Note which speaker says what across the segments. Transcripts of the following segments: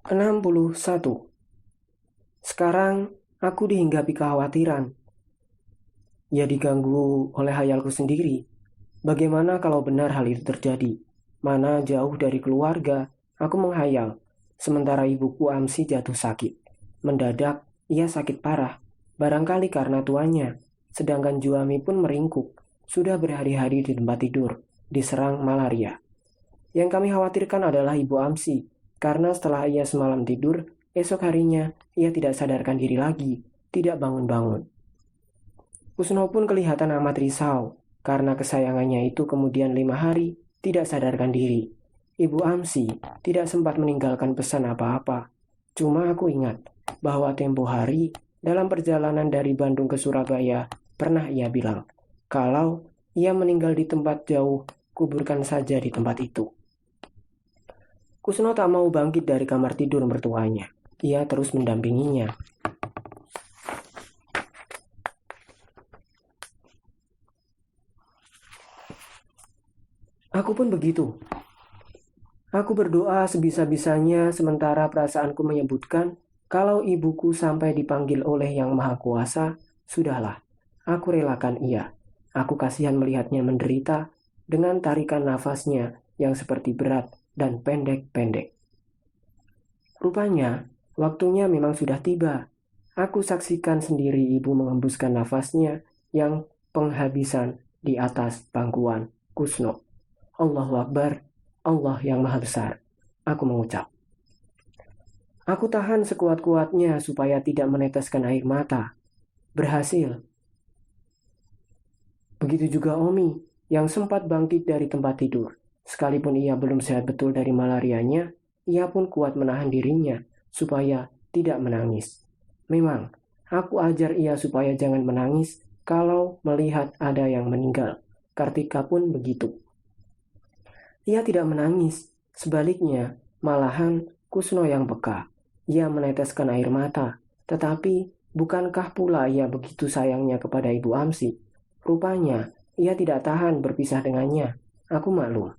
Speaker 1: 61. Sekarang aku dihinggapi kekhawatiran. Ia diganggu oleh hayalku sendiri. Bagaimana kalau benar hal itu terjadi? Mana jauh dari keluarga, aku menghayal. Sementara ibuku Amsi jatuh sakit. Mendadak, ia sakit parah. Barangkali karena tuanya. Sedangkan Juami pun meringkuk. Sudah berhari-hari di tempat tidur, diserang malaria. Yang kami khawatirkan adalah ibu Amsi, karena setelah ia semalam tidur, esok harinya ia tidak sadarkan diri lagi, tidak bangun-bangun. Kusno pun kelihatan amat risau, karena kesayangannya itu kemudian 5 hari tidak sadarkan diri. Ibu Amsi tidak sempat meninggalkan pesan apa-apa. Cuma aku ingat bahwa tempo hari dalam perjalanan dari Bandung ke Surabaya pernah ia bilang, kalau ia meninggal di tempat jauh, kuburkan saja di tempat itu. Kusno tak mau bangkit dari kamar tidur mertuanya. Ia terus mendampinginya. Aku pun begitu. Aku berdoa sebisa-bisanya sementara perasaanku menyebutkan kalau ibuku sampai dipanggil oleh Yang Maha Kuasa, sudahlah, aku relakan ia. Aku kasihan melihatnya menderita dengan tarikan nafasnya yang seperti berat dan pendek-pendek. Rupanya, waktunya memang sudah tiba. Aku saksikan sendiri ibu mengembuskan nafasnya yang penghabisan di atas pangkuan Kusno. Allahu Akbar, Allah yang Maha Besar. Aku mengucap. Aku tahan sekuat-kuatnya supaya tidak meneteskan air mata. Berhasil. Begitu juga Omi yang sempat bangkit dari tempat tidur. Sekalipun ia belum sehat betul dari malarianya, ia pun kuat menahan dirinya supaya tidak menangis. Memang, aku ajar ia supaya jangan menangis kalau melihat ada yang meninggal. Kartika pun begitu. Ia tidak menangis, sebaliknya malahan Kusno yang peka. Ia meneteskan air mata, tetapi bukankah pula ia begitu sayangnya kepada Ibu Amsi? Rupanya ia tidak tahan berpisah dengannya. Aku maklum.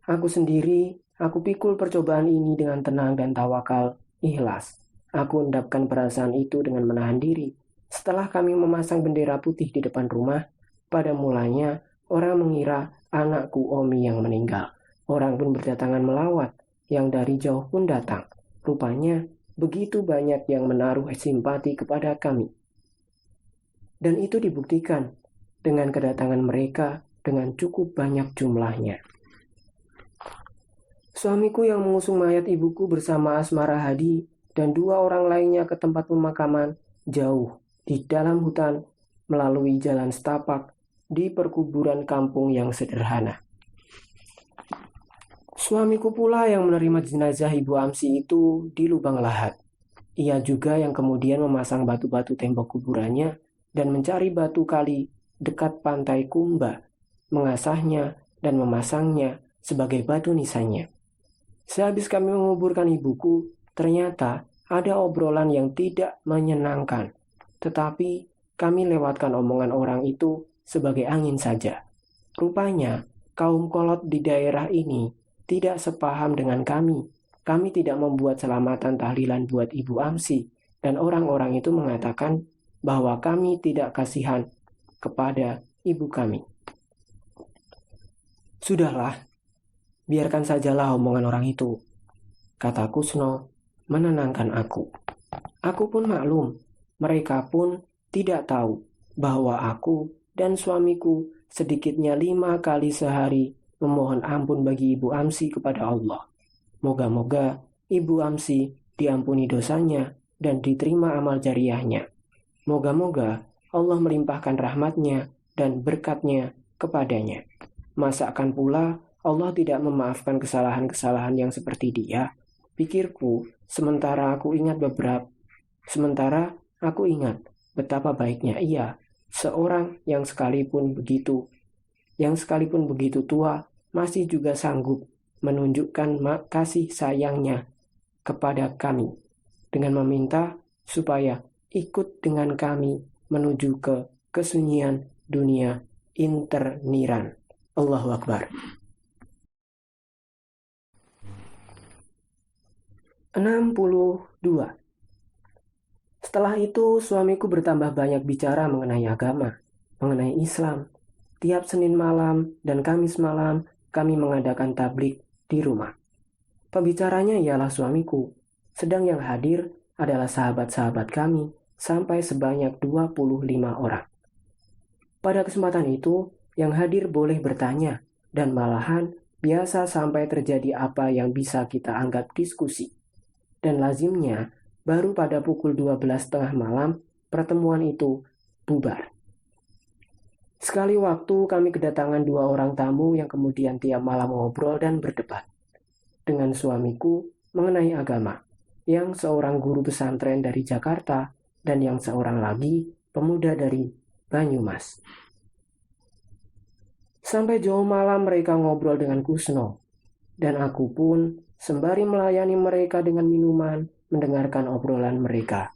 Speaker 1: Aku pikul percobaan ini dengan tenang dan tawakal, ikhlas. Aku endapkan perasaan itu dengan menahan diri. Setelah kami memasang bendera putih di depan rumah, pada mulanya orang mengira anakku Omi yang meninggal. Orang pun berdatangan melawat, yang dari jauh pun datang. Rupanya begitu banyak yang menaruh simpati kepada kami. Dan itu dibuktikan dengan kedatangan mereka dengan cukup banyak jumlahnya. Suamiku yang mengusung mayat ibuku bersama Asmara Hadi dan 2 orang lainnya ke tempat pemakaman jauh di dalam hutan melalui jalan setapak di perkuburan kampung yang sederhana. Suamiku pula yang menerima jenazah Ibu Amsi itu di lubang lahat. Ia juga yang kemudian memasang batu-batu tembok kuburannya dan mencari batu kali dekat pantai Kumba, mengasahnya dan memasangnya sebagai batu nisannya. Sehabis kami menguburkan ibuku, ternyata ada obrolan yang tidak menyenangkan. Tetapi kami lewatkan omongan orang itu sebagai angin saja. Rupanya kaum kolot di daerah ini tidak sepaham dengan kami. Kami tidak membuat selamatan tahlilan buat Ibu Amsi, dan orang-orang itu mengatakan bahwa kami tidak kasihan kepada ibu kami. Sudahlah, biarkan sajalah omongan orang itu, kata Kusno menenangkan aku. Aku pun maklum, mereka pun tidak tahu bahwa aku dan suamiku sedikitnya 5 kali sehari memohon ampun bagi Ibu Amsi kepada Allah. Moga-moga Ibu Amsi diampuni dosanya dan diterima amal jariahnya. Moga-moga Allah melimpahkan rahmatnya dan berkatnya kepadanya. Masakan pula Allah tidak memaafkan kesalahan-kesalahan yang seperti dia. Pikirku, sementara aku ingat betapa baiknya ia, seorang yang sekalipun begitu tua, masih juga sanggup menunjukkan kasih sayangnya kepada kami dengan meminta supaya ikut dengan kami menuju ke kesunyian dunia interniran. Allahu Akbar. 62. Setelah itu suamiku bertambah banyak bicara mengenai agama, mengenai Islam. Tiap Senin malam dan Kamis malam kami mengadakan tablik di rumah. Pembicaranya ialah suamiku, sedang yang hadir adalah sahabat-sahabat kami sampai sebanyak 25 orang. Pada kesempatan itu, yang hadir boleh bertanya dan malahan biasa sampai terjadi apa yang bisa kita anggap diskusi. Dan lazimnya, baru pada pukul 12.30 malam, pertemuan itu bubar. Sekali waktu kami kedatangan 2 orang tamu yang kemudian tiap malam ngobrol dan berdebat dengan suamiku mengenai agama, yang seorang guru pesantren dari Jakarta dan yang seorang lagi pemuda dari Banyumas. Sampai jauh malam mereka ngobrol dengan Kusno, dan aku pun sembari melayani mereka dengan minuman, mendengarkan obrolan mereka.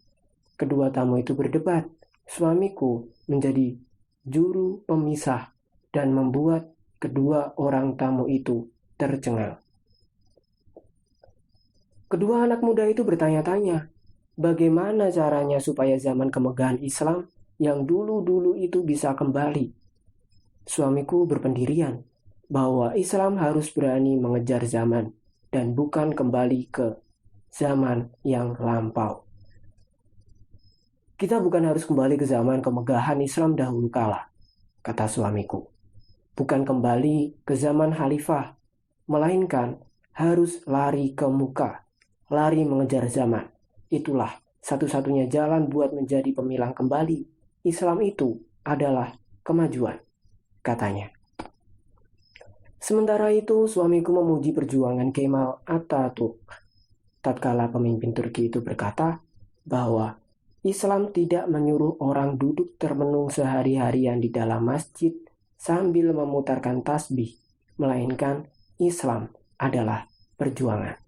Speaker 1: Kedua tamu itu berdebat. Suamiku menjadi juru pemisah dan membuat kedua orang tamu itu tercengang. Kedua anak muda itu bertanya-tanya, bagaimana caranya supaya zaman kemegahan Islam yang dulu-dulu itu bisa kembali. Suamiku berpendirian bahwa Islam harus berani mengejar zaman dan bukan kembali ke zaman yang lampau. Kita bukan harus kembali ke zaman kemegahan Islam dahulu kala, kata suamiku. Bukan kembali ke zaman khalifah, melainkan harus lari ke muka, lari mengejar zaman. Itulah satu-satunya jalan buat menjadi pemilang kembali. Islam itu adalah kemajuan, katanya. Sementara itu, suamiku memuji perjuangan Kemal Atatürk. Tatkala pemimpin Turki itu berkata bahwa Islam tidak menyuruh orang duduk termenung sehari-harian di dalam masjid sambil memutarkan tasbih, melainkan Islam adalah perjuangan.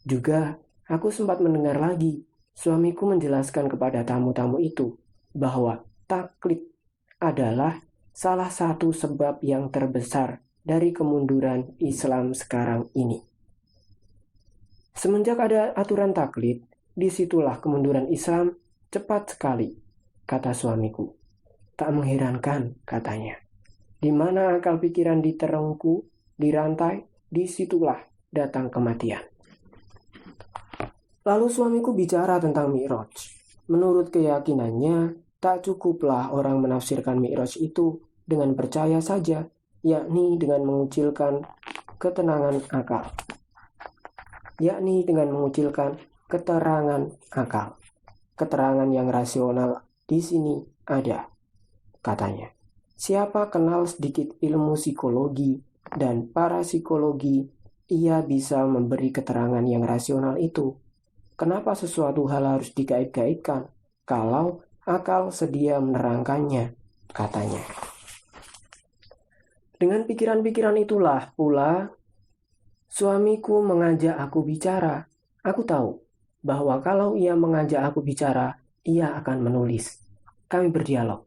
Speaker 1: Juga, aku sempat mendengar lagi suamiku menjelaskan kepada tamu-tamu itu bahwa taklid adalah salah satu sebab yang terbesar dari kemunduran Islam sekarang ini. Semenjak ada aturan taklid, disitulah kemunduran Islam cepat sekali, kata suamiku. Tak mengherankan, katanya. Di mana akal pikiran diterengku, dirantai, disitulah datang kematian. Lalu suamiku bicara tentang Mi'raj. Menurut keyakinannya, tak cukuplah orang menafsirkan Mi'raj itu dengan percaya saja, yakni dengan mengucilkan ketenangan akal. Keterangan akal. Keterangan yang rasional di sini ada, katanya. Siapa kenal sedikit ilmu psikologi dan parapsikologi, ia bisa memberi keterangan yang rasional itu. Kenapa sesuatu hal harus digait-gaitkan kalau akal sedia menerangkannya, katanya. Dengan pikiran-pikiran itulah pula suamiku mengajak aku bicara. Aku tahu bahwa kalau ia mengajak aku bicara, ia akan menulis. Kami berdialog.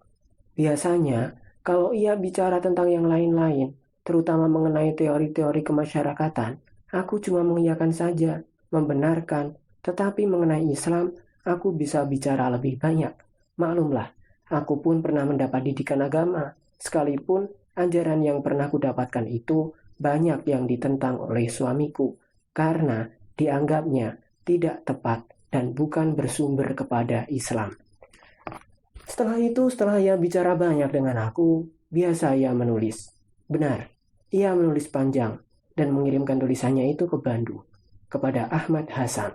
Speaker 1: Biasanya, kalau ia bicara tentang yang lain-lain, terutama mengenai teori-teori kemasyarakatan, aku cuma mengiyakan saja, membenarkan. Tetapi mengenai Islam, aku bisa bicara lebih banyak. Maklumlah, aku pun pernah mendapat didikan agama, sekalipun ajaran yang pernah kudapatkan itu banyak yang ditentang oleh suamiku, karena dianggapnya tidak tepat dan bukan bersumber kepada Islam. Setelah ia bicara banyak dengan aku, biasa ia menulis. Benar, ia menulis panjang dan mengirimkan tulisannya itu ke Bandung, kepada Ahmad Hasan,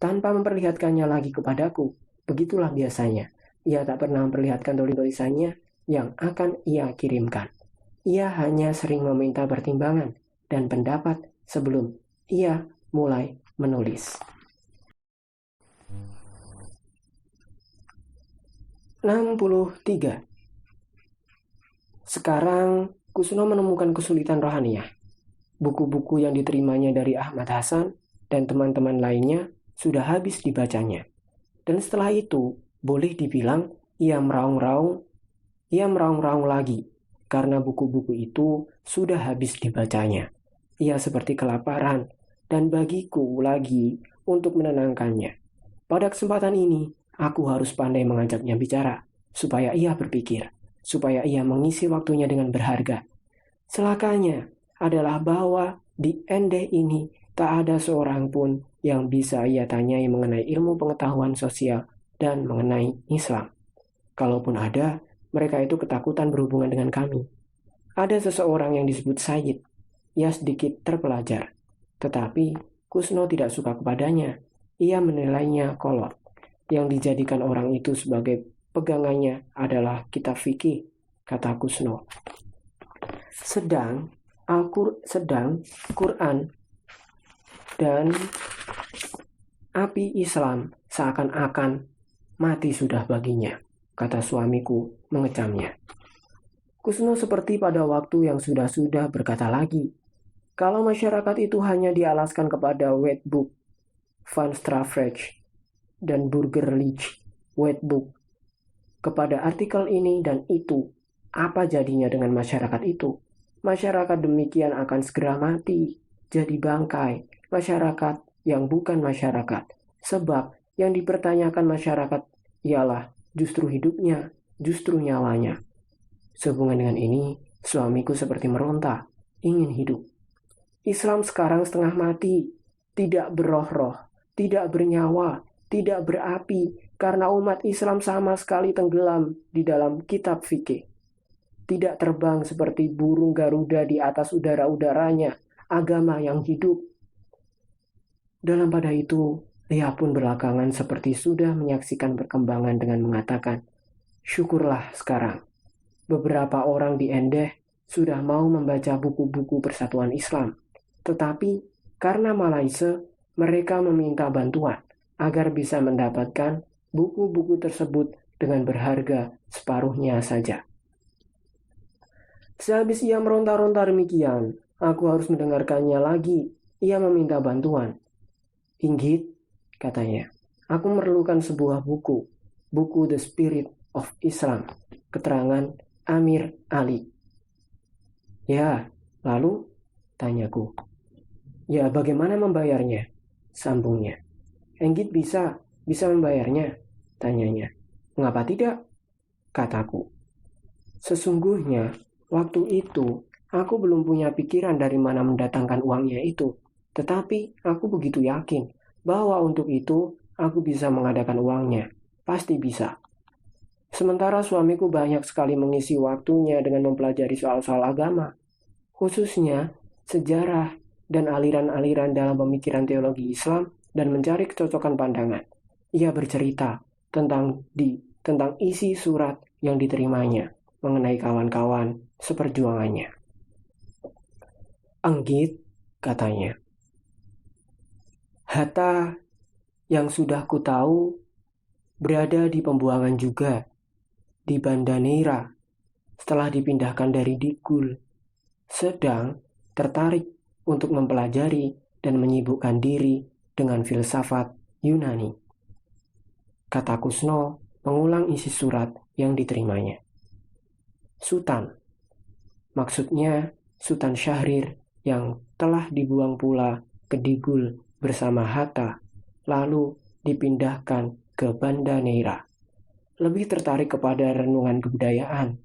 Speaker 1: tanpa memperlihatkannya lagi kepadaku. Begitulah biasanya, ia tak pernah memperlihatkan tulisannya yang akan ia kirimkan. Ia hanya sering meminta pertimbangan dan pendapat sebelum ia mulai menulis. 63. Sekarang, Kusno menemukan kesulitan rohaniah. Buku-buku yang diterimanya dari Ahmad Hasan dan teman-teman lainnya sudah habis dibacanya. Dan setelah itu, boleh dibilang ia meraung-raung lagi, karena buku-buku itu sudah habis dibacanya. Ia seperti kelaparan, dan bagiku lagi untuk menenangkannya. Pada kesempatan ini, aku harus pandai mengajaknya bicara, supaya ia berpikir, supaya ia mengisi waktunya dengan berharga. Celakanya adalah bahwa di Ende ini tak ada seorang pun yang bisa ia tanyai mengenai ilmu pengetahuan sosial dan mengenai Islam. Kalaupun ada, mereka itu ketakutan berhubungan dengan kami. Ada seseorang yang disebut Sayyid. Ia sedikit terpelajar. Tetapi Kusno tidak suka kepadanya. Ia menilainya kolot. Yang dijadikan orang itu sebagai pegangannya adalah kitab fikih, kata Kusno. Sedang Quran dan api Islam seakan-akan mati sudah baginya, kata suamiku mengecamnya. Kusno seperti pada waktu yang sudah berkata lagi, kalau masyarakat itu hanya dialaskan kepada Wetboek, Van Straffrecht, dan Burgerlich Wetboek, kepada artikel ini dan itu, apa jadinya dengan masyarakat itu? Masyarakat demikian akan segera mati, jadi bangkai, masyarakat yang bukan masyarakat. Sebab yang dipertanyakan masyarakat ialah justru hidupnya, justru nyawanya. Sehubungan dengan ini, suamiku seperti meronta, ingin hidup. Islam sekarang setengah mati, tidak beroh-roh, tidak bernyawa, tidak berapi, karena umat Islam sama sekali tenggelam di dalam kitab fikih. Tidak terbang seperti burung Garuda di atas udara-udaranya, agama yang hidup. Dalam pada itu, ia pun belakangan seperti sudah menyaksikan perkembangan dengan mengatakan, syukurlah sekarang. Beberapa orang di Endeh sudah mau membaca buku-buku Persatuan Islam. Tetapi karena Malaysia, mereka meminta bantuan agar bisa mendapatkan buku-buku tersebut dengan berharga separuhnya saja. Sehabis ia meronta-ronta demikian, aku harus mendengarkannya lagi. Ia meminta bantuan. Inggit, katanya, aku memerlukan sebuah buku The Spirit of Islam, keterangan Amir Ali. Ya, lalu? Tanyaku. Ya, bagaimana membayarnya? Sambungnya. Inggit bisa membayarnya? Tanyanya. Mengapa tidak? Kataku. Sesungguhnya, waktu itu, aku belum punya pikiran dari mana mendatangkan uangnya itu. Tetapi, aku begitu yakin bahwa untuk itu, aku bisa mengadakan uangnya. Pasti bisa. Sementara suamiku banyak sekali mengisi waktunya dengan mempelajari soal-soal agama. Khususnya, sejarah dan aliran-aliran dalam pemikiran teologi Islam dan mencari kecocokan pandangan. Ia bercerita tentang isi surat yang diterimanya mengenai kawan-kawan seperjuangannya. Anggit, katanya. Hatta yang sudah ku tahu berada di pembuangan juga, di Banda Neira, setelah dipindahkan dari Digul, sedang tertarik untuk mempelajari dan menyibukkan diri dengan filsafat Yunani. Kata Kusno mengulang isi surat yang diterimanya. Sultan, maksudnya Sultan Syahrir yang telah dibuang pula ke Digul bersama Hatta, lalu dipindahkan ke Banda Neira. Lebih tertarik kepada renungan kebudayaan.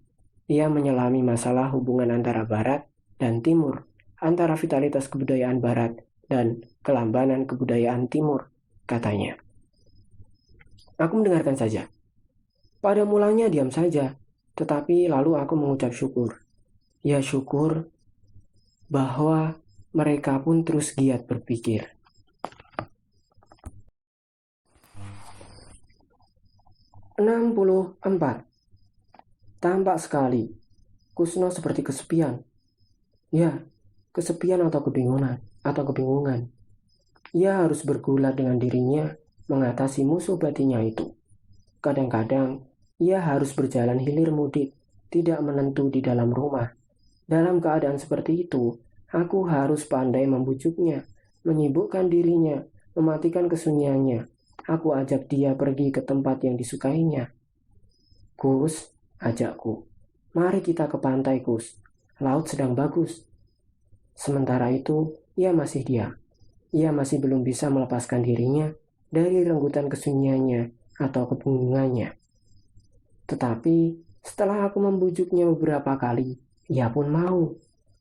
Speaker 1: Ia menyelami masalah hubungan antara Barat dan Timur, antara vitalitas kebudayaan Barat dan kelambanan kebudayaan Timur, katanya. Aku mendengarkan saja. Pada mulanya diam saja, tetapi lalu aku mengucap syukur. Ya syukur bahwa mereka pun terus giat berpikir. 64. Tampak sekali, Kusno seperti kesepian. Ya, kesepian atau kebingungan. Ia harus bergulat dengan dirinya mengatasi musuh batinnya itu. Kadang-kadang, ia harus berjalan hilir mudik, tidak menentu di dalam rumah. Dalam keadaan seperti itu, aku harus pandai membujuknya, menyibukkan dirinya, mematikan kesunyiannya. Aku ajak dia pergi ke tempat yang disukainya. Kus, ajakku. Mari kita ke pantai, Kus. Laut sedang bagus. Sementara itu, ia masih diam. ia masih belum bisa melepaskan dirinya dari renggutan kesunyiannya atau kebingungannya. Tetapi setelah aku membujuknya beberapa kali, ia pun mau.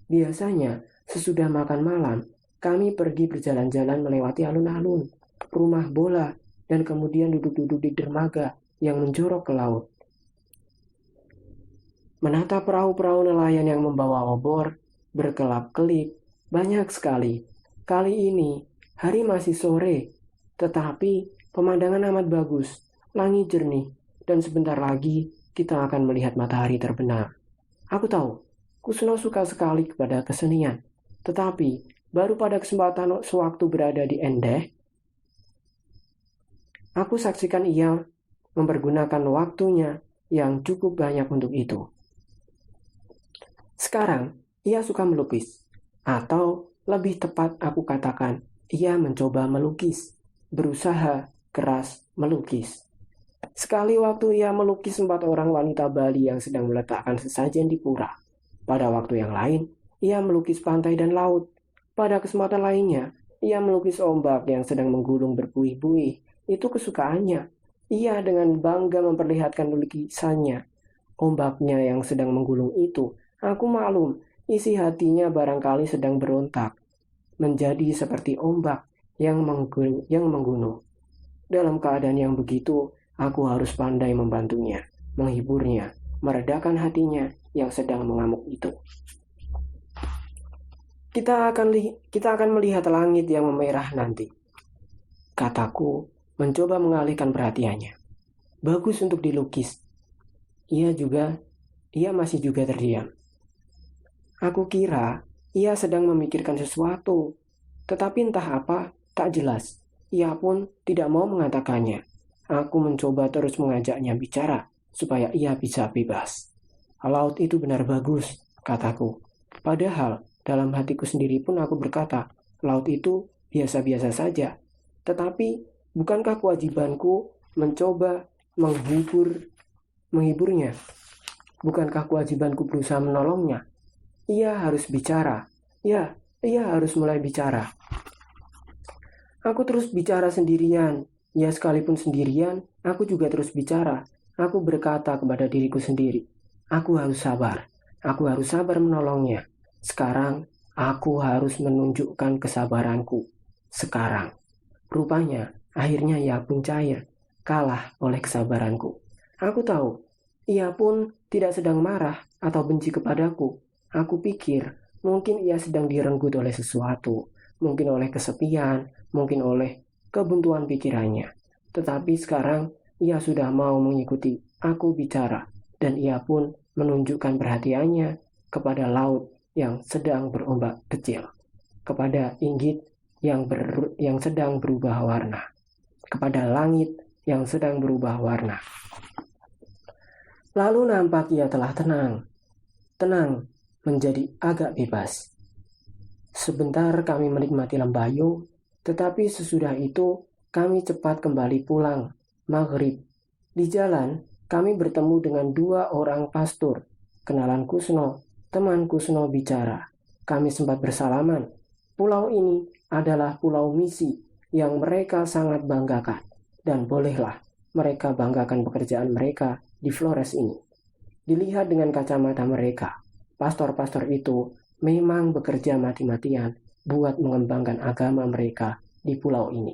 Speaker 1: Biasanya sesudah makan malam, kami pergi berjalan-jalan melewati alun-alun, rumah bola, dan kemudian duduk-duduk di dermaga yang menjorok ke laut. Menatap perahu-perahu nelayan yang membawa obor, berkelap-kelip, banyak sekali. Kali ini, hari masih sore, tetapi pemandangan amat bagus, langit jernih, dan sebentar lagi kita akan melihat matahari terbenam. Aku tahu, Kusno suka sekali kepada kesenian, tetapi baru pada kesempatan sewaktu berada di Endeh, aku saksikan ia mempergunakan waktunya yang cukup banyak untuk itu. Sekarang, ia suka melukis, atau lebih tepat aku katakan, ia mencoba melukis, berusaha keras melukis. Sekali waktu ia melukis 4 orang wanita Bali yang sedang meletakkan sesajen di pura. Pada waktu yang lain, ia melukis pantai dan laut. Pada kesempatan lainnya, ia melukis ombak yang sedang menggulung berbuih-buih. Itu kesukaannya. Ia dengan bangga memperlihatkan lukisannya. Ombaknya yang sedang menggulung itu, aku maklum, isi hatinya barangkali sedang berontak. Menjadi seperti ombak yang menggunung. Dalam keadaan yang begitu, aku harus pandai membantunya, menghiburnya, meredakan hatinya yang sedang mengamuk itu. Kita akan melihat langit yang memerah nanti, kataku, mencoba mengalihkan perhatiannya. Bagus untuk dilukis. Ia masih juga terdiam. Aku kira ia sedang memikirkan sesuatu, tetapi entah apa, tak jelas. Ia pun tidak mau mengatakannya. Aku mencoba terus mengajaknya bicara, supaya ia bisa bebas. Laut itu benar bagus, kataku. Padahal, dalam hatiku sendiri pun aku berkata, laut itu biasa-biasa saja. Tetapi, bukankah kewajibanku mencoba menghiburnya? Bukankah kewajibanku berusaha menolongnya? Ia harus bicara. Ya, ia harus mulai bicara. Aku terus bicara sendirian. Ya, sekalipun sendirian, aku juga terus bicara. Aku berkata kepada diriku sendiri, aku harus sabar. Aku harus sabar menolongnya. Sekarang, aku harus menunjukkan kesabaranku. Sekarang. Rupanya, akhirnya ia pun cair, kalah oleh kesabaranku. Aku tahu, ia pun tidak sedang marah atau benci kepadaku. Aku pikir, mungkin ia sedang direnggut oleh sesuatu, mungkin oleh kesepian, mungkin oleh kebuntuan pikirannya. Tetapi sekarang, ia sudah mau mengikuti aku bicara, dan ia pun menunjukkan perhatiannya kepada laut yang sedang berombak kecil, kepada inggit yang sedang berubah warna, kepada langit yang sedang berubah warna. Lalu nampak ia telah tenang, menjadi agak bebas. Sebentar kami menikmati lembayung, tetapi sesudah itu kami cepat kembali pulang, maghrib. Di jalan, kami bertemu dengan 2 orang pastor, kenalan Kusno, teman Kusno bicara. Kami sempat bersalaman. Pulau ini adalah pulau misi yang mereka sangat banggakan, dan bolehlah mereka banggakan pekerjaan mereka di Flores ini. Dilihat dengan kacamata mereka, pastor-pastor itu memang bekerja mati-matian buat mengembangkan agama mereka di pulau ini.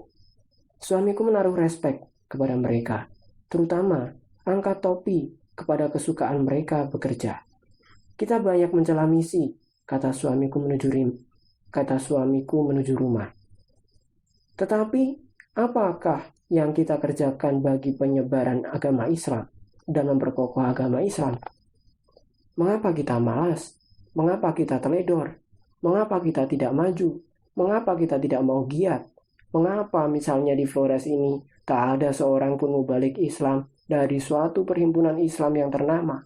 Speaker 1: Suamiku menaruh respek kepada mereka, terutama angkat topi kepada kesukaan mereka bekerja. Kita banyak mencela misi, kata suamiku menuju rumah. Tetapi, apakah yang kita kerjakan bagi penyebaran agama Islam dan memperkokoh agama Islam? Mengapa kita malas? Mengapa kita teledor? Mengapa kita tidak maju? Mengapa kita tidak mau giat? Mengapa misalnya di Flores ini tak ada seorang pun mubalik Islam dari suatu perhimpunan Islam yang ternama?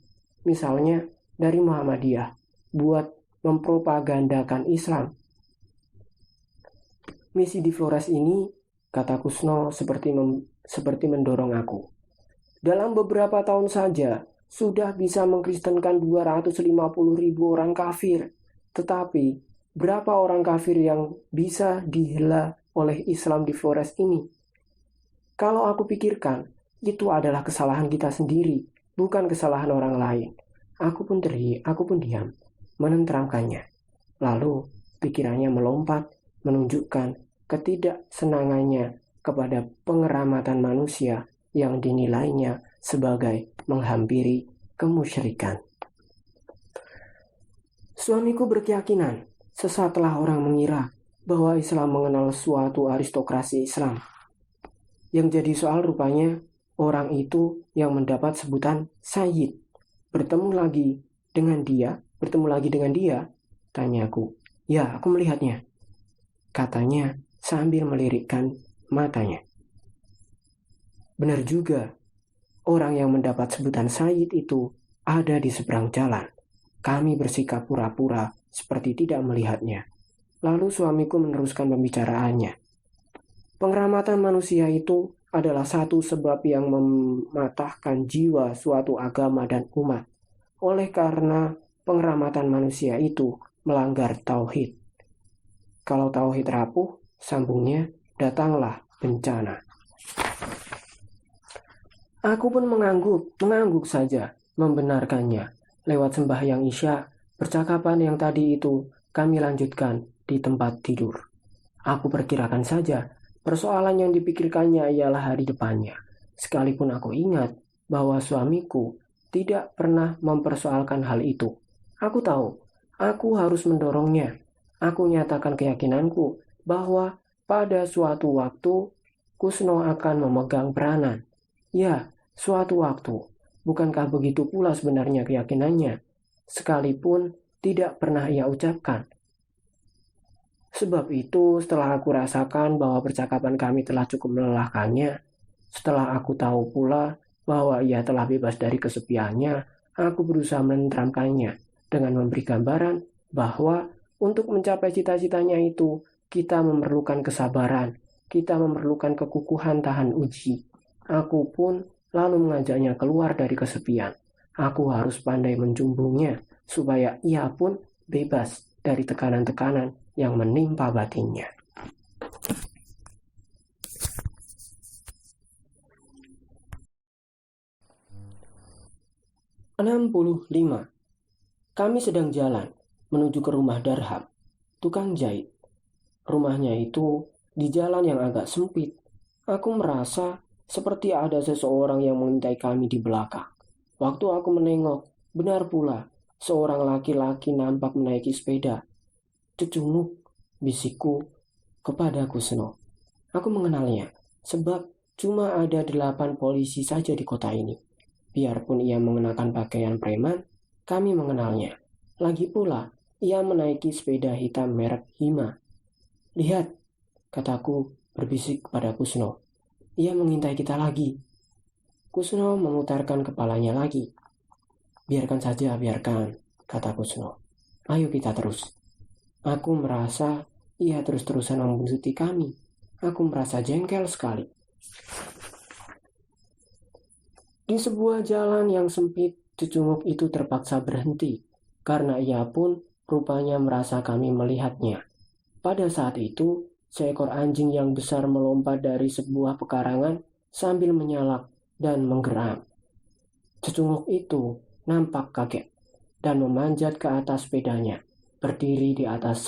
Speaker 1: Misalnya dari Muhammadiyah, buat mempropagandakan Islam. Misi di Flores ini, kata Kusno seperti mendorong aku. Dalam beberapa tahun saja, sudah bisa mengkristenkan 250.000 orang kafir. Tetapi, berapa orang kafir yang bisa dihela oleh Islam di Flores ini. Kalau aku pikirkan, itu adalah kesalahan kita sendiri, bukan kesalahan orang lain. Aku pun diam, menenteramkannya. Lalu pikirannya melompat, menunjukkan ketidaksenangannya kepada pengeramatan manusia yang dinilainya sebagai menghampiri kemusyrikan. Suamiku berkeyakinan, sesaatlah orang mengira bahwa Islam mengenal suatu aristokrasi Islam. Yang jadi soal rupanya orang itu yang mendapat sebutan Sayyid. Bertemu lagi dengan dia, tanyaku. Ya, aku melihatnya, katanya sambil melirikkan matanya. Benar juga, orang yang mendapat sebutan Sayyid itu ada di seberang jalan. Kami bersikap pura-pura seperti tidak melihatnya. Lalu suamiku meneruskan pembicaraannya. Pengeramatan manusia itu adalah satu sebab yang mematahkan jiwa suatu agama dan umat. Oleh karena pengeramatan manusia itu melanggar tauhid. Kalau tauhid rapuh, sambungnya, datanglah bencana. Aku pun mengangguk saja membenarkannya. Lewat sembahyang Isya, percakapan yang tadi itu kami lanjutkan di tempat tidur. Aku perkirakan saja, persoalan yang dipikirkannya ialah hari depannya. Sekalipun aku ingat bahwa suamiku tidak pernah mempersoalkan hal itu. Aku tahu, aku harus mendorongnya. Aku nyatakan keyakinanku bahwa pada suatu waktu Kusno akan memegang peranan. Ya, suatu waktu. Bukankah begitu pula sebenarnya keyakinannya? Sekalipun tidak pernah ia ucapkan. Sebab itu, setelah aku rasakan bahwa percakapan kami telah cukup melelahkannya, setelah aku tahu pula bahwa ia telah bebas dari kesepiannya, aku berusaha menenteramkannya dengan memberi gambaran bahwa untuk mencapai cita-citanya itu, kita memerlukan kesabaran, kita memerlukan kekukuhan tahan uji. Aku pun lalu mengajaknya keluar dari kesepian. Aku harus pandai menjumbungnya, supaya ia pun bebas dari tekanan-tekanan yang menimpa batinnya. "65. Kami sedang jalan menuju ke rumah Darham, tukang jahit. Rumahnya itu di jalan yang agak sempit. Aku merasa seperti ada seseorang yang mengintai kami di belakang. Waktu aku menengok, benar pula, seorang laki-laki nampak menaiki sepeda. Cucumu, bisikku kepada Kusno. Aku mengenalnya, sebab cuma ada 8 polisi saja di kota ini. Biarpun ia mengenakan pakaian preman, kami mengenalnya. Lagi pula, ia menaiki sepeda hitam merek Hima. Lihat, kataku berbisik kepada Kusno. Ia mengintai kita lagi. Kusno memutarkan kepalanya lagi. Biarkan saja, biarkan, kata Kusno. Ayo kita terus. Aku merasa ia terus-terusan membuntuti kami. Aku merasa jengkel sekali. Di sebuah jalan yang sempit, cucunguk itu terpaksa berhenti, karena ia pun rupanya merasa kami melihatnya. Pada saat itu, seekor anjing yang besar melompat dari sebuah pekarangan sambil menyalak dan menggeram. Cucunguk itu nampak kaget dan memanjat ke atas sepedanya, berdiri di atas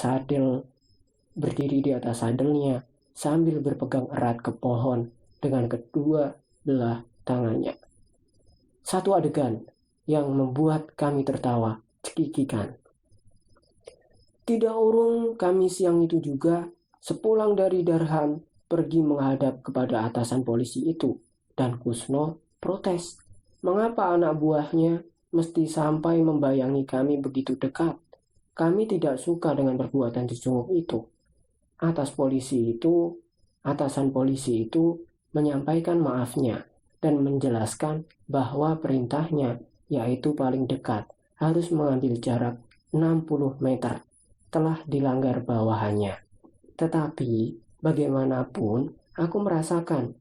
Speaker 1: sadelnya sambil berpegang erat ke pohon dengan kedua belah tangannya. Satu adegan yang membuat kami tertawa cekikikan. Tidak urung kami siang itu juga, sepulang dari Darham, pergi menghadap kepada atasan polisi itu, dan Kusno protes. Mengapa anak buahnya mesti sampai membayangi kami begitu dekat? Kami tidak suka dengan perbuatan cucunguk itu. Atasan polisi itu menyampaikan maafnya dan menjelaskan bahwa perintahnya, yaitu paling dekat, harus mengambil jarak 60 meter, telah dilanggar bawahannya. Tetapi bagaimanapun aku merasakan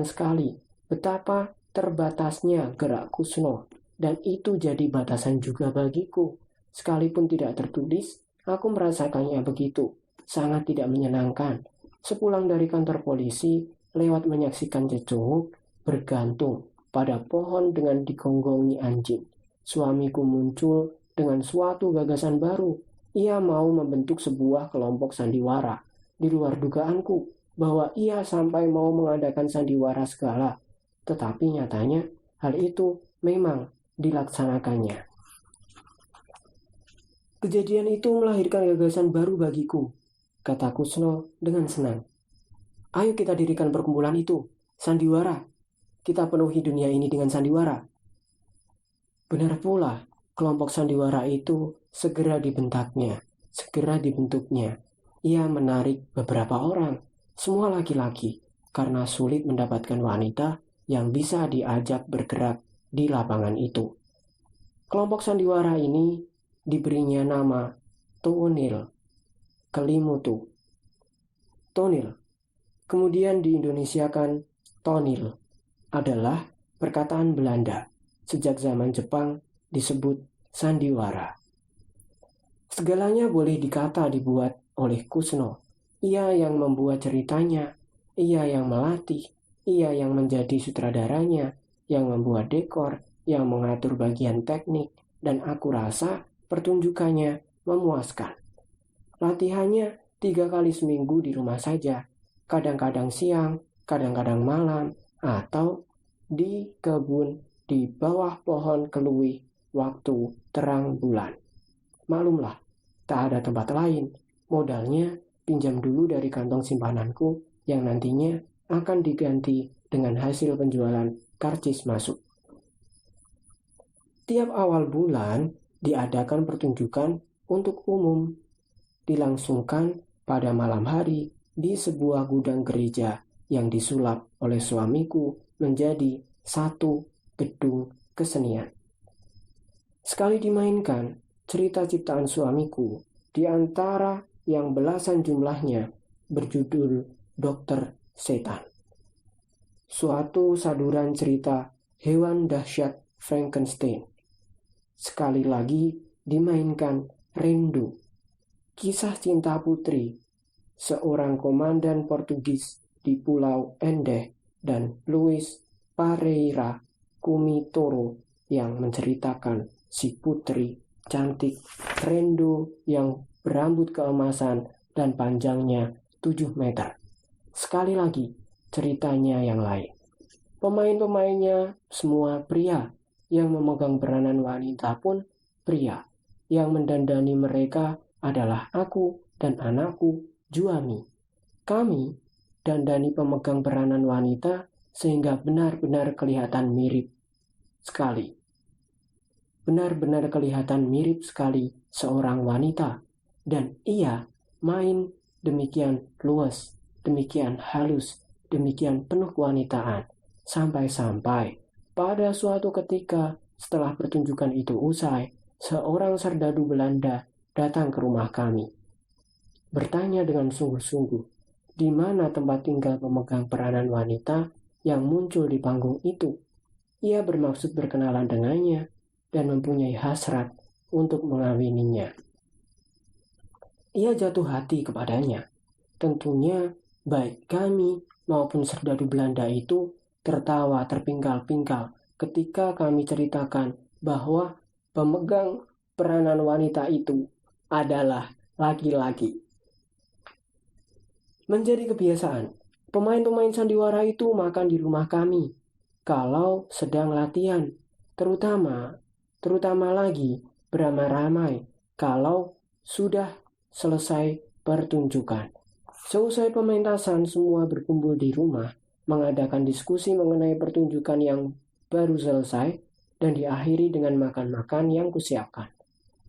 Speaker 1: sekali betapa terbatasnya gerak Kusno, dan itu jadi batasan juga bagiku. Sekalipun tidak tertulis, aku merasakannya begitu. sangat tidak menyenangkan. Sepulang dari kantor polisi, lewat menyaksikan cecunguk bergantung pada pohon dengan digonggongi anjing. Suamiku muncul dengan suatu gagasan baru. Ia mau membentuk sebuah kelompok sandiwara. Di luar dugaanku bahwa ia sampai mau mengadakan sandiwara segala. Tetapi nyatanya hal itu memang dilaksanakannya. Kejadian itu melahirkan gagasan baru bagiku, kata Kusno dengan senang. Ayo kita dirikan perkumpulan itu, sandiwara. Kita penuhi dunia ini dengan sandiwara. Benar pula, kelompok sandiwara itu segera dibentuknya. Ia menarik beberapa orang, semua laki-laki, karena sulit mendapatkan wanita yang bisa diajak bergerak di lapangan itu. Kelompok sandiwara ini diberinya nama Tonil, Kelimutu. Tonil, kemudian diindonesiakan Tonil, adalah perkataan Belanda. Sejak zaman Jepang disebut sandiwara. Segalanya boleh dibuat oleh Kusno. Ia yang membuat ceritanya, ia yang melatih, ia yang menjadi sutradaranya, yang membuat dekor, yang mengatur bagian teknik, dan aku rasa pertunjukannya memuaskan. Latihannya 3 kali seminggu di rumah saja, kadang-kadang siang, kadang-kadang malam, atau di kebun di bawah pohon keluih waktu terang bulan. Maklumlah, tak ada tempat lain. Modalnya pinjam dulu dari kantong simpananku yang nantinya akan diganti dengan hasil penjualan karcis masuk. Tiap awal bulan diadakan pertunjukan untuk umum. Dilangsungkan pada malam hari di sebuah gudang gereja yang disulap oleh suamiku menjadi satu gedung kesenian. Sekali dimainkan, cerita ciptaan suamiku di antara yang belasan jumlahnya berjudul Dokter Setan. Suatu saduran cerita hewan dahsyat Frankenstein. Sekali lagi dimainkan Rindu, kisah cinta putri, seorang komandan Portugis di Pulau Endeh, dan Luis Pereira Kumitoro yang menceritakan si putri cantik Rendo yang berambut keemasan dan panjangnya 7 meter. Sekali lagi, ceritanya yang lain. Pemain-pemainnya semua pria, yang memegang peranan wanita pun pria. Yang mendandani mereka adalah aku dan anakku, Juami. Kami dandani pemegang peranan wanita sehingga benar-benar kelihatan mirip sekali. Benar-benar kelihatan mirip sekali seorang wanita. Dan ia main demikian luas, demikian halus, demikian penuh kewanitaan. Sampai-sampai pada suatu ketika setelah pertunjukan itu usai, seorang serdadu Belanda datang ke rumah kami. Bertanya dengan sungguh-sungguh, di mana tempat tinggal pemegang peranan wanita yang muncul di panggung itu. Ia bermaksud berkenalan dengannya dan mempunyai hasrat untuk mengawininya. Ia jatuh hati kepadanya. Tentunya baik kami maupun serdadu Belanda itu tertawa terpingkal-pingkal ketika kami ceritakan bahwa pemegang peranan wanita itu adalah laki-laki. Menjadi kebiasaan, pemain-pemain sandiwara itu makan di rumah kami kalau sedang latihan, terutama lagi beramai-ramai kalau sudah selesai pertunjukan. Seusai pementasan, semua berkumpul di rumah, mengadakan diskusi mengenai pertunjukan yang baru selesai dan diakhiri dengan makan-makan yang kusiapkan.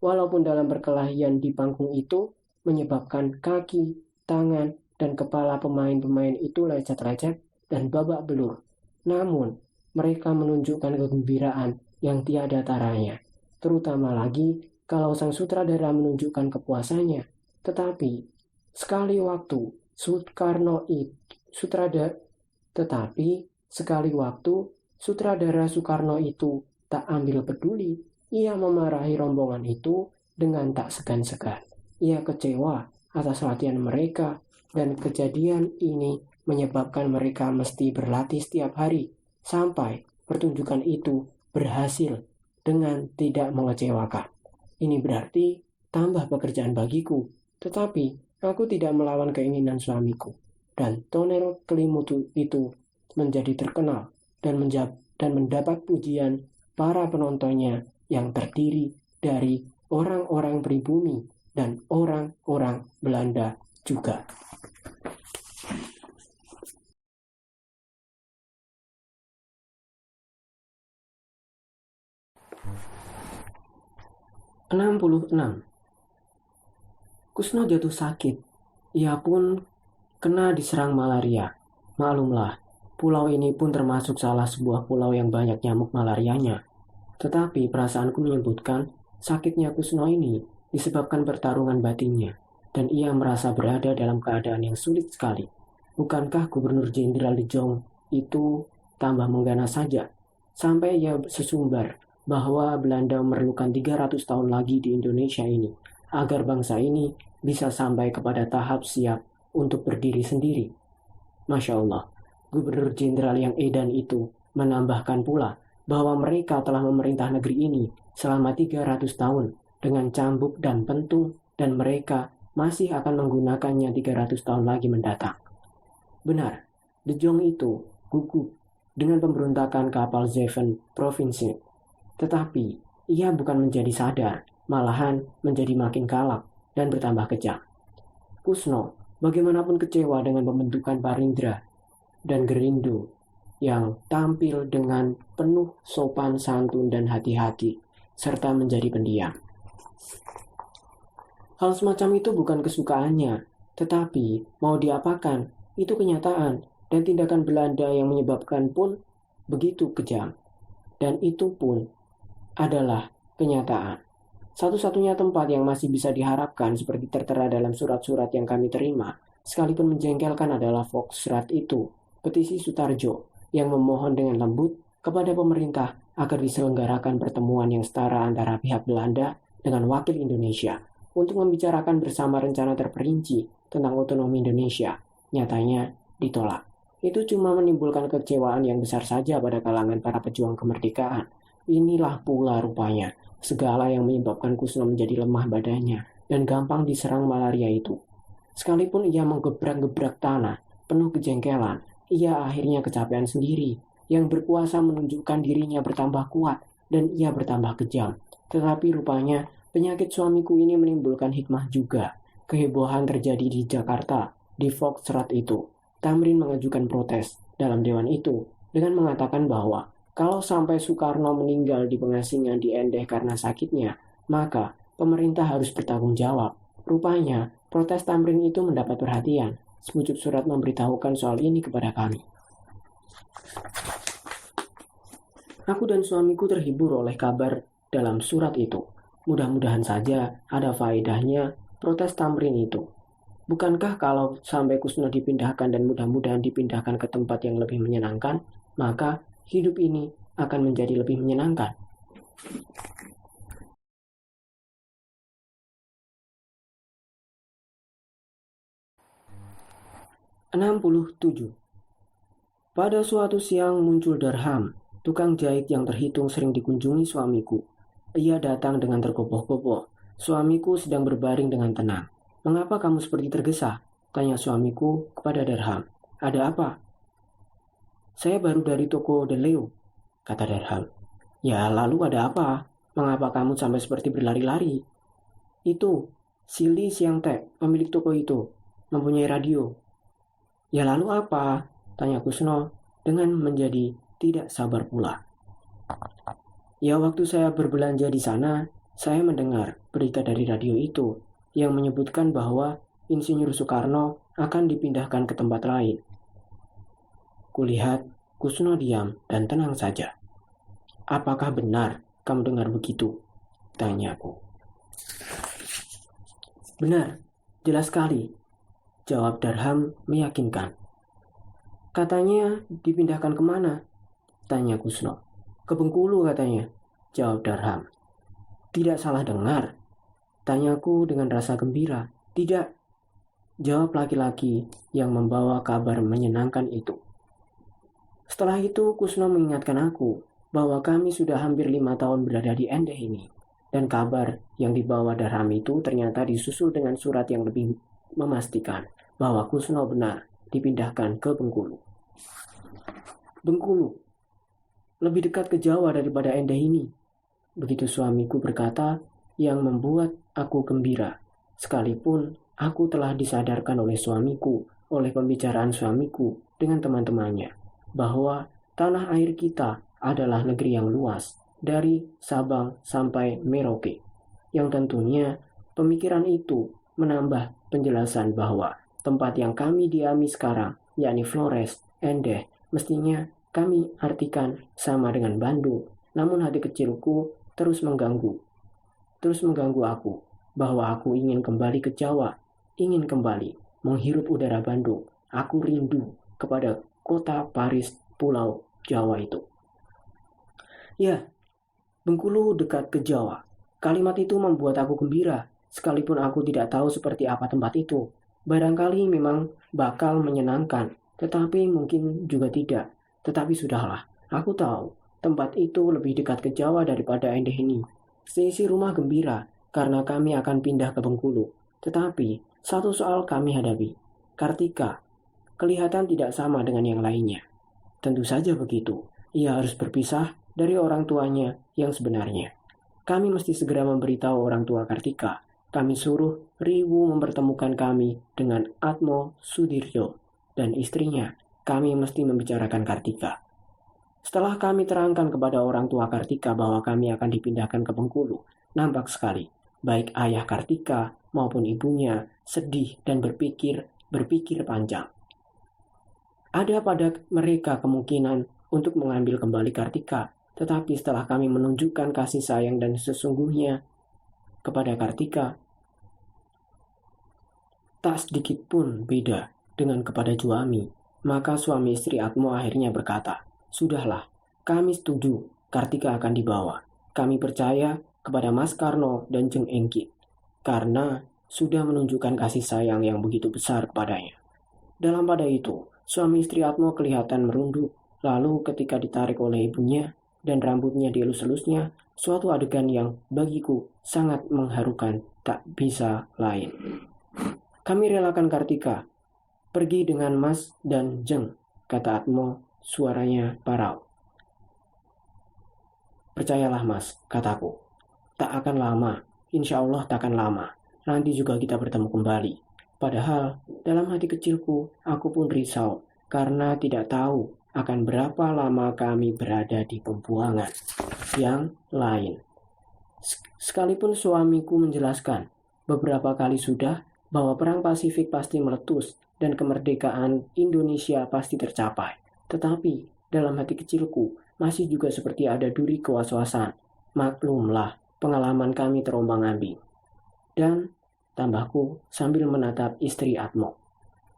Speaker 1: Walaupun dalam perkelahian di panggung itu menyebabkan kaki, tangan, dan kepala pemain-pemain itu lecet-lecet dan babak belur. Namun, mereka menunjukkan kegembiraan yang tiada taranya. Terutama lagi kalau sang sutradara menunjukkan kepuasannya. Tetapi, sekali waktu sutradara Soekarno itu tak ambil peduli. Ia memarahi rombongan itu dengan tak segan-segan. Ia kecewa atas latihan mereka, dan kejadian ini menyebabkan mereka mesti berlatih setiap hari sampai pertunjukan itu berhasil dengan tidak mengecewakan. Ini berarti tambah pekerjaan bagiku, tetapi aku tidak melawan keinginan suamiku. Dan tonel kelimutu itu menjadi terkenal dan mendapat pujian para penontonnya yang terdiri dari orang-orang pribumi dan orang-orang Belanda juga. (66) Kusno jatuh sakit. Ia pun kena diserang malaria. Maklumlah, pulau ini pun termasuk salah sebuah pulau yang banyak nyamuk malarianya. Tetapi perasaanku menyebutkan sakitnya Kusno ini disebabkan pertarungan batinnya, dan ia merasa berada dalam keadaan yang sulit sekali. Bukankah Gubernur Jenderal De Jong itu tambah mengganas saja, sampai ia sesumbar bahwa Belanda memerlukan 300 tahun lagi di Indonesia ini, agar bangsa ini bisa sampai kepada tahap siap untuk berdiri sendiri. Masya Allah, Gubernur Jenderal yang edan itu menambahkan pula bahwa mereka telah memerintah negeri ini selama 300 tahun dengan cambuk dan pentung, dan mereka masih akan menggunakannya 300 tahun lagi mendatang. Benar, De Jong itu gugup dengan pemberontakan kapal Zeven provinsi. Tetapi ia bukan menjadi sadar, malahan menjadi makin galak dan bertambah kejam. Kusno bagaimanapun kecewa dengan pembentukan Parindra dan Gerindo yang tampil dengan penuh sopan santun dan hati-hati, serta menjadi pendiam. Hal semacam itu bukan kesukaannya, tetapi mau diapakan, itu kenyataan, dan tindakan Belanda yang menyebabkan pun begitu kejam. Dan itu pun adalah kenyataan. Satu-satunya tempat yang masih bisa diharapkan seperti tertera dalam surat-surat yang kami terima, sekalipun menjengkelkan, adalah Foxrat itu, petisi Sutarjo, yang memohon dengan lembut kepada pemerintah agar diselenggarakan pertemuan yang setara antara pihak Belanda dengan wakil Indonesia untuk membicarakan bersama rencana terperinci tentang otonomi Indonesia. Nyatanya ditolak. Itu cuma menimbulkan kecewaan yang besar saja pada kalangan para pejuang kemerdekaan. Inilah pula rupanya segala yang menyebabkan Kusno menjadi lemah badannya dan gampang diserang malaria itu. Sekalipun ia menggebrak-gebrak tanah penuh kejengkelan, ia akhirnya kecapean sendiri, yang berkuasa menunjukkan dirinya bertambah kuat dan ia bertambah kejam. Tetapi rupanya penyakit suamiku ini menimbulkan hikmah juga. Kehebohan terjadi di Jakarta, di Foxtrot itu. Tamrin mengajukan protes dalam dewan itu dengan mengatakan bahwa kalau sampai Soekarno meninggal di pengasingan di Endeh karena sakitnya, maka pemerintah harus bertanggung jawab. Rupanya, protes Tamrin itu mendapat perhatian. Sepucuk surat memberitahukan soal ini kepada kami. Aku dan suamiku terhibur oleh kabar dalam surat itu. Mudah-mudahan saja ada faedahnya protes Tamrin itu. Bukankah kalau sampai Kusno dipindahkan dan mudah-mudahan dipindahkan ke tempat yang lebih menyenangkan, maka hidup ini akan menjadi lebih menyenangkan. (67) Pada suatu siang muncul Darham, tukang jahit yang terhitung sering dikunjungi suamiku. Ia datang dengan tergopoh-gopoh. Suamiku sedang berbaring dengan tenang. "Mengapa kamu seperti tergesa?" tanya suamiku kepada Darham. "Ada apa?" "Saya baru dari toko De Leo," kata Darham. "Ya, lalu ada apa? Mengapa kamu sampai seperti berlari-lari?" "Itu, Sili Siangtek, pemilik toko itu, mempunyai radio." "Ya lalu apa?" tanya Kusno dengan menjadi tidak sabar pula. "Ya, waktu saya berbelanja di sana, saya mendengar berita dari radio itu yang menyebutkan bahwa Insinyur Soekarno akan dipindahkan ke tempat lain." Kulihat Kusno diam dan tenang saja. "Apakah benar kamu dengar begitu?" tanyaku. "Benar, jelas sekali," jawab Darham meyakinkan. "Katanya dipindahkan kemana?" tanya Kusno. "Ke Bengkulu katanya," jawab Darham. "Tidak salah dengar?" tanyaku dengan rasa gembira. "Tidak, jawab laki-laki yang membawa kabar menyenangkan itu. Setelah itu, Kusno mengingatkan aku bahwa kami sudah hampir 5 tahun berada di Endeh ini. Dan kabar yang dibawa Darham itu ternyata disusul dengan surat yang lebih memastikan bahwa Kusno benar dipindahkan ke Bengkulu. Bengkulu, lebih dekat ke Jawa daripada Endeh ini. Begitu suamiku berkata, yang membuat aku gembira. Sekalipun aku telah disadarkan oleh suamiku, oleh pembicaraan suamiku dengan teman-temannya, bahwa tanah air kita adalah negeri yang luas, dari Sabang sampai Merauke. Yang tentunya pemikiran itu menambah penjelasan bahwa tempat yang kami diami sekarang, yakni Flores, Endeh, mestinya kami artikan sama dengan Bandung. Namun hati kecilku terus mengganggu aku, bahwa aku ingin kembali ke Jawa, ingin kembali menghirup udara Bandung. Aku rindu kepada kota Paris, Pulau Jawa itu. Ya, Bengkulu dekat ke Jawa. Kalimat itu membuat aku gembira, sekalipun aku tidak tahu seperti apa tempat itu. Barangkali memang bakal menyenangkan, tetapi mungkin juga tidak. Tetapi sudahlah, aku tahu tempat itu lebih dekat ke Jawa daripada Endeh ini. Seisi rumah gembira karena kami akan pindah ke Bengkulu. Tetapi satu soal kami hadapi. Kartika kelihatan tidak sama dengan yang lainnya. Tentu saja begitu. Ia harus berpisah dari orang tuanya yang sebenarnya. Kami mesti segera memberitahu orang tua Kartika. Kami suruh Riwu mempertemukan kami dengan Atmo Sudirjo dan istrinya. Kami mesti membicarakan Kartika. Setelah kami terangkan kepada orang tua Kartika bahwa kami akan dipindahkan ke Bengkulu, nampak sekali, baik ayah Kartika maupun ibunya sedih dan berpikir panjang. Ada pada mereka kemungkinan untuk mengambil kembali Kartika, tetapi setelah kami menunjukkan kasih sayang dan sesungguhnya kepada Kartika, tak sedikit pun beda dengan kepada Juami, maka suami istri Atmo akhirnya berkata, "Sudahlah, kami setuju Kartika akan dibawa. Kami percaya kepada Mas Karno dan Jeng Engki, karena sudah menunjukkan kasih sayang yang begitu besar kepadanya." Dalam pada itu, suami istri Atmo kelihatan merunduk, lalu ketika ditarik oleh ibunya dan rambutnya dielus-elusnya, suatu adegan yang bagiku sangat mengharukan tak bisa lain. "Kami relakan Kartika pergi dengan Mas dan Jeng," kata Atmo, suaranya parau. "Percayalah Mas," kataku. "Tak akan lama, insya Allah tak akan lama. Nanti juga kita bertemu kembali." Padahal dalam hati kecilku, aku pun risau karena tidak tahu akan berapa lama kami berada di pembuangan yang lain. Sekalipun suamiku menjelaskan beberapa kali sudah bahwa perang Pasifik pasti meletus dan kemerdekaan Indonesia pasti tercapai. Tetapi dalam hati kecilku masih juga seperti ada duri kewas-wasan. Maklumlah, pengalaman kami terombang-ambing. Dan tambahku sambil menatap istri Atmo,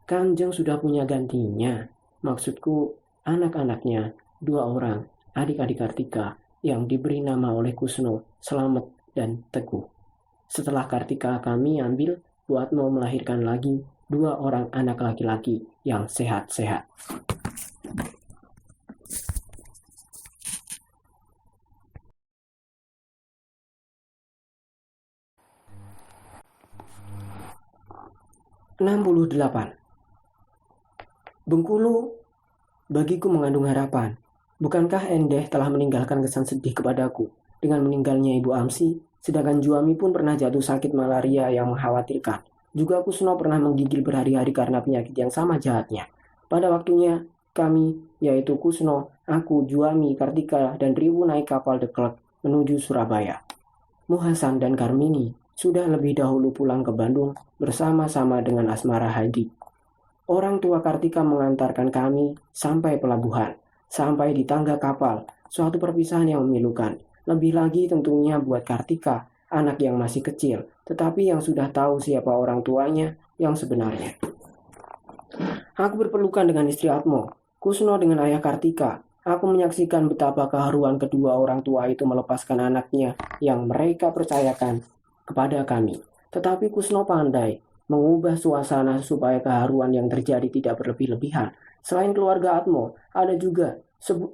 Speaker 1: "Kanjeng sudah punya gantinya. Maksudku anak-anaknya, 2 orang, adik-adik Kartika yang diberi nama oleh Kusno, Selamet dan Teguh. Setelah Kartika kami ambil, Bu Atmo melahirkan lagi 2 orang anak laki-laki yang sehat-sehat." "68. Bengkulu bagiku mengandung harapan. Bukankah Endeh telah meninggalkan kesan sedih kepadaku dengan meninggalnya Ibu Amsi, sedangkan Juami pun pernah jatuh sakit malaria yang mengkhawatirkan. Juga Kusno pernah menggigil berhari-hari karena penyakit yang sama jahatnya. Pada waktunya, kami, yaitu Kusno, aku, Juami, Kartika, dan Riwu naik kapal The Cloud menuju Surabaya. Muhasan dan Karmini sudah lebih dahulu pulang ke Bandung bersama-sama dengan Asmara Hadi. Orang tua Kartika mengantarkan kami sampai pelabuhan, sampai di tangga kapal, suatu perpisahan yang memilukan. Lebih lagi tentunya buat Kartika, anak yang masih kecil, tetapi yang sudah tahu siapa orang tuanya yang sebenarnya. Aku berpelukan dengan istri Atmo, Kusno dengan ayah Kartika. Aku menyaksikan betapa keharuan kedua orang tua itu melepaskan anaknya yang mereka percayakan kepada kami. Tetapi Kusno pandai. mengubah suasana supaya keharuan yang terjadi tidak berlebih-lebihan. Selain keluarga Atmo, ada juga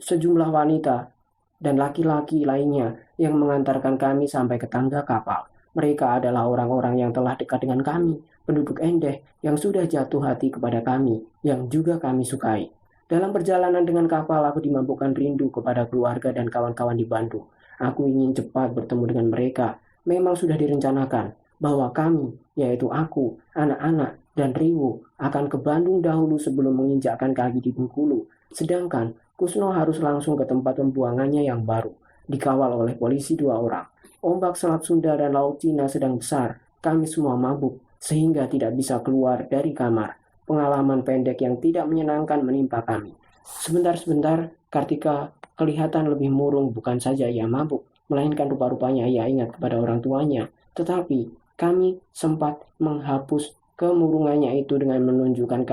Speaker 1: sejumlah wanita dan laki-laki lainnya yang mengantarkan kami sampai ke tangga kapal. Mereka adalah orang-orang yang telah dekat dengan kami, penduduk Endeh yang sudah jatuh hati kepada kami, yang juga kami sukai. Dalam perjalanan dengan kapal, aku dimampukan rindu kepada keluarga dan kawan-kawan di Bandung. Aku ingin cepat bertemu dengan mereka. Memang sudah direncanakan bahwa kami, yaitu aku, anak-anak, dan Riwo, akan ke Bandung dahulu sebelum menginjakkan kaki di Bengkulu. Sedangkan Kusno harus langsung ke tempat pembuangannya yang baru, dikawal oleh polisi 2 orang. Ombak Selat Sunda dan Laut Cina sedang besar. Kami semua mabuk, sehingga tidak bisa keluar dari kamar. Pengalaman pendek yang tidak menyenangkan menimpa kami. Sebentar-sebentar, Kartika kelihatan lebih murung. Bukan saja ia mabuk, melainkan rupa-rupanya ia ingat kepada orang tuanya. Tetapi kami sempat menghapus kemurungannya itu dengan menunjukkan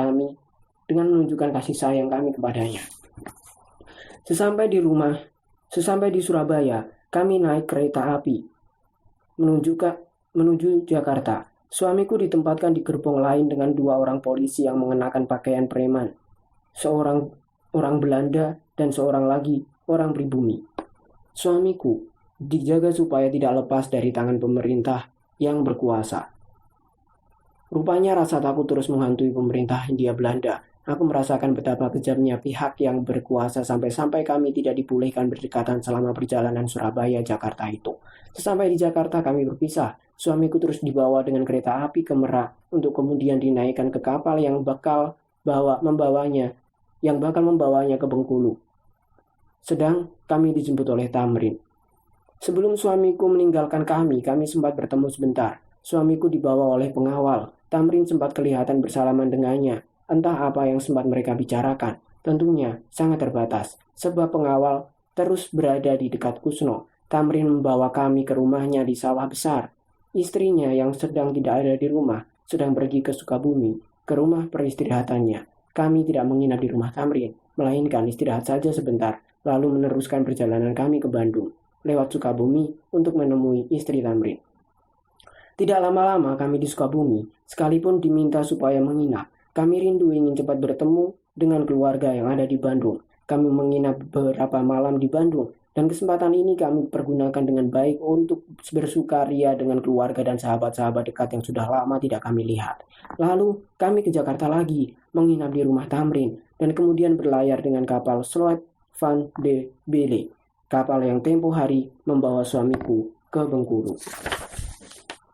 Speaker 1: kasih sayang kami kepadanya. Sesampai di Surabaya, kami naik kereta api menuju Jakarta. Suamiku ditempatkan di gerbong lain dengan 2 orang polisi yang mengenakan pakaian preman. Seorang orang Belanda dan seorang lagi orang pribumi. Suamiku dijaga supaya tidak lepas dari tangan pemerintah yang berkuasa. Rupanya rasa takut terus menghantui pemerintah Hindia Belanda. Aku merasakan betapa kejamnya pihak yang berkuasa sampai-sampai kami tidak dipulihkan berdekatan selama perjalanan Surabaya-Jakarta itu. Sesampai di Jakarta kami berpisah. Suamiku terus dibawa dengan kereta api ke Merak untuk kemudian dinaikkan ke kapal yang bakal membawanya ke Bengkulu. Sedang kami dijemput oleh Tamrin. Sebelum suamiku meninggalkan kami sempat bertemu sebentar. Suamiku dibawa oleh pengawal. Tamrin sempat kelihatan bersalaman dengannya. Entah apa yang sempat mereka bicarakan. Tentunya sangat terbatas, sebab pengawal terus berada di dekat Kusno. Tamrin membawa kami ke rumahnya di Sawah Besar. Istrinya yang sedang tidak ada di rumah, sedang pergi ke Sukabumi, ke rumah peristirahatannya. Kami tidak menginap di rumah Tamrin, melainkan istirahat saja sebentar, lalu meneruskan perjalanan kami ke Bandung lewat Sukabumi untuk menemui istri Tamrin. Tidak lama-lama kami di Sukabumi, sekalipun diminta supaya menginap. Kami rindu ingin cepat bertemu dengan keluarga yang ada di Bandung. Kami menginap beberapa malam di Bandung, dan kesempatan ini kami pergunakan dengan baik untuk bersukaria dengan keluarga dan sahabat-sahabat dekat yang sudah lama tidak kami lihat. Lalu kami ke Jakarta lagi, menginap di rumah Tamrin, dan kemudian berlayar dengan kapal Sloat van de Bele, kapal yang tempo hari membawa suamiku ke Bengkulu.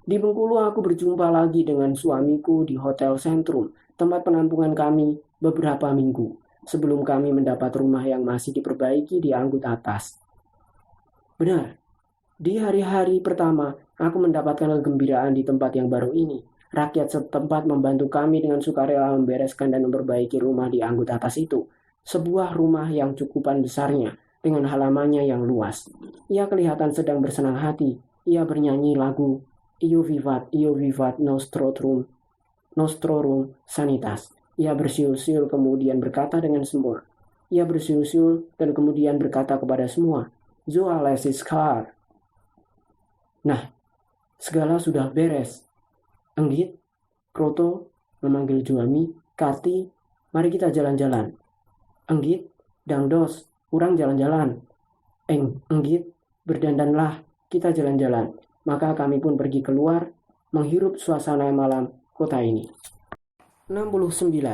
Speaker 1: Di Bengkulu aku berjumpa lagi dengan suamiku di Hotel Sentrum, tempat penampungan kami beberapa minggu, sebelum kami mendapat rumah yang masih diperbaiki di Anggut Atas. Benar, di hari-hari pertama aku mendapatkan kegembiraan di tempat yang baru ini. Rakyat setempat membantu kami dengan sukarela membereskan dan memperbaiki rumah di Anggut Atas itu. Sebuah rumah yang cukupan besarnya, dengan halamannya yang luas. Ia kelihatan sedang bersenang hati. Ia bernyanyi lagu Io vivat nostrorum sanitas. Ia bersiul-siul kemudian berkata dengan semua. Ia bersiul-siul dan kemudian berkata kepada semua, Zoales is klar. Nah, segala sudah beres. Enggit, Kroto memanggil Juami, Kati, mari kita jalan-jalan. Enggit, Dangdos, kurang jalan-jalan. Enggit, berdandanlah, kita jalan-jalan. Maka kami pun pergi keluar, menghirup suasana malam kota ini. 69.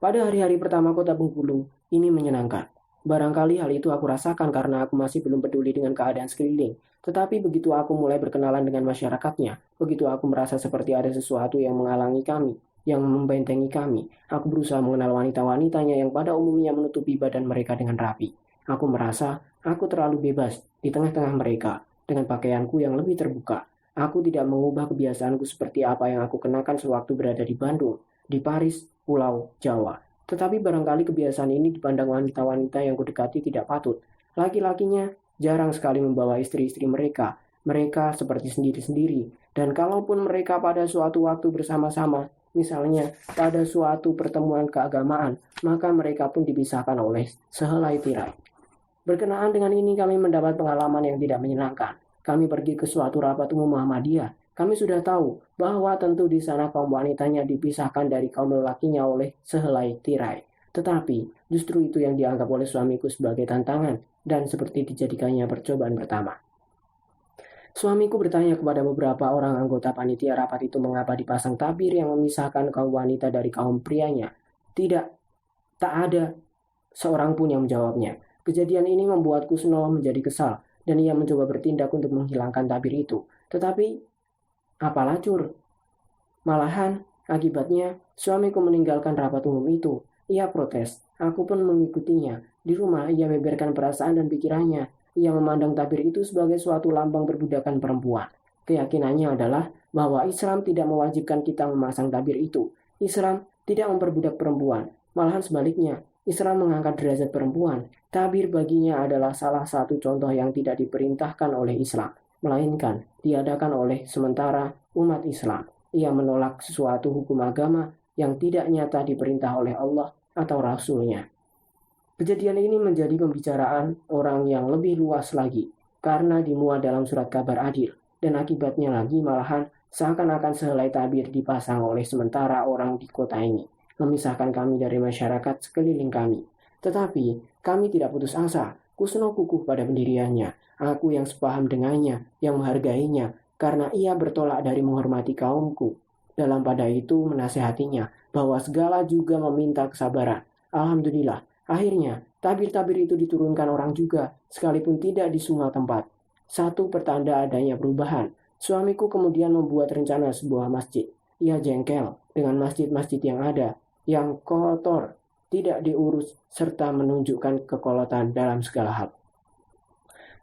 Speaker 1: Pada hari-hari pertama kota Bengkulu, ini menyenangkan. Barangkali hal itu aku rasakan karena aku masih belum peduli dengan keadaan sekeliling. Tetapi begitu aku mulai berkenalan dengan masyarakatnya, begitu aku merasa seperti ada sesuatu yang menghalangi kami, yang membentengi kami. Aku berusaha mengenal wanita-wanitanya yang pada umumnya menutupi badan mereka dengan rapi. Aku merasa aku terlalu bebas di tengah-tengah mereka dengan pakaianku yang lebih terbuka. Aku tidak mengubah kebiasaanku seperti apa yang aku kenakan sewaktu berada di Bandung, di Paris, Pulau Jawa. Tetapi barangkali kebiasaan ini dipandang wanita-wanita yang kudekati tidak patut. Laki-lakinya jarang sekali membawa istri-istri mereka. Mereka seperti sendiri-sendiri. Dan kalaupun mereka pada suatu waktu bersama-sama, misalnya pada suatu pertemuan keagamaan, maka mereka pun dipisahkan oleh sehelai tirai. Berkenaan dengan ini kami mendapat pengalaman yang tidak menyenangkan. Kami pergi ke suatu rapat umum Muhammadiyah. Kami sudah tahu bahwa tentu di sana kaum wanitanya dipisahkan dari kaum lelakinya oleh sehelai tirai. Tetapi justru itu yang dianggap oleh suamiku sebagai tantangan dan seperti dijadikannya percobaan pertama. Suamiku bertanya kepada beberapa orang anggota panitia rapat itu mengapa dipasang tabir yang memisahkan kaum wanita dari kaum prianya. Tidak, tak ada seorang pun yang menjawabnya. Kejadian ini membuat Kusno menjadi kesal dan ia mencoba bertindak untuk menghilangkan tabir itu. Tetapi apalah cur. Malahan akibatnya suamiku meninggalkan rapat umum itu. Ia protes. Aku pun mengikutinya. Di rumah ia beberkan perasaan dan pikirannya. Ia memandang tabir itu sebagai suatu lambang perbudakan perempuan. Keyakinannya adalah bahwa Islam tidak mewajibkan kita memasang tabir itu. Islam tidak memperbudak perempuan. Malahan sebaliknya, Islam mengangkat derajat perempuan. Tabir baginya adalah salah satu contoh yang tidak diperintahkan oleh Islam, melainkan diadakan oleh sementara umat Islam. Ia menolak sesuatu hukum agama yang tidak nyata diperintah oleh Allah atau Rasul-Nya. Kejadian ini menjadi pembicaraan orang yang lebih luas lagi karena dimuat dalam surat kabar adil dan akibatnya lagi malahan seakan-akan sehelai tabir dipasang oleh sementara orang di kota ini, memisahkan kami dari masyarakat sekeliling kami. Tetapi kami tidak putus asa. Kusno kukuh pada pendiriannya. Aku yang sepaham dengannya, yang menghargainya, karena ia bertolak dari menghormati kaumku. Dalam pada itu menasehatinya bahwa segala juga meminta kesabaran. Alhamdulillah, akhirnya tabir-tabir itu diturunkan orang juga, sekalipun tidak di semua tempat. Satu pertanda adanya perubahan. Suamiku kemudian membuat rencana sebuah masjid. Ia jengkel dengan masjid-masjid yang ada, yang kotor, tidak diurus, serta menunjukkan kekolotan dalam segala hal.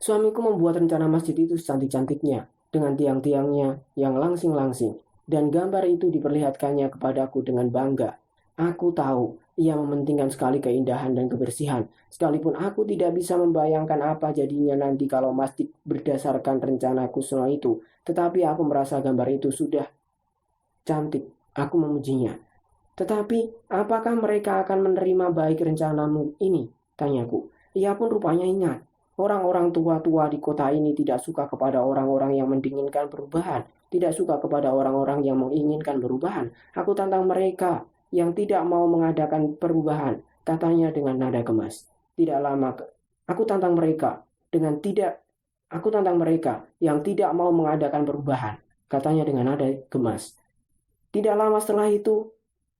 Speaker 1: Suamiku membuat rencana masjid itu secantik-cantiknya, dengan tiang-tiangnya yang langsing-langsing, dan gambar itu diperlihatkannya kepadaku dengan bangga. Aku tahu, ia mementingkan sekali keindahan dan kebersihan, sekalipun aku tidak bisa membayangkan apa jadinya nanti kalau masjid berdasarkan rencana Kusno itu, tetapi aku merasa gambar itu sudah cantik, aku memujinya. Tetapi, apakah mereka akan menerima baik rencanamu ini? Tanyaku. Ia pun rupanya ingat. Orang-orang tua-tua di kota ini tidak suka kepada orang-orang yang mendinginkan perubahan. Tidak suka kepada orang-orang yang menginginkan perubahan. Aku tantang mereka yang tidak mau mengadakan perubahan. Katanya dengan nada gemas. Tidak lama, aku tantang mereka dengan tidak. Aku tantang mereka yang tidak mau mengadakan perubahan. Katanya dengan nada gemas. Tidak lama setelah itu,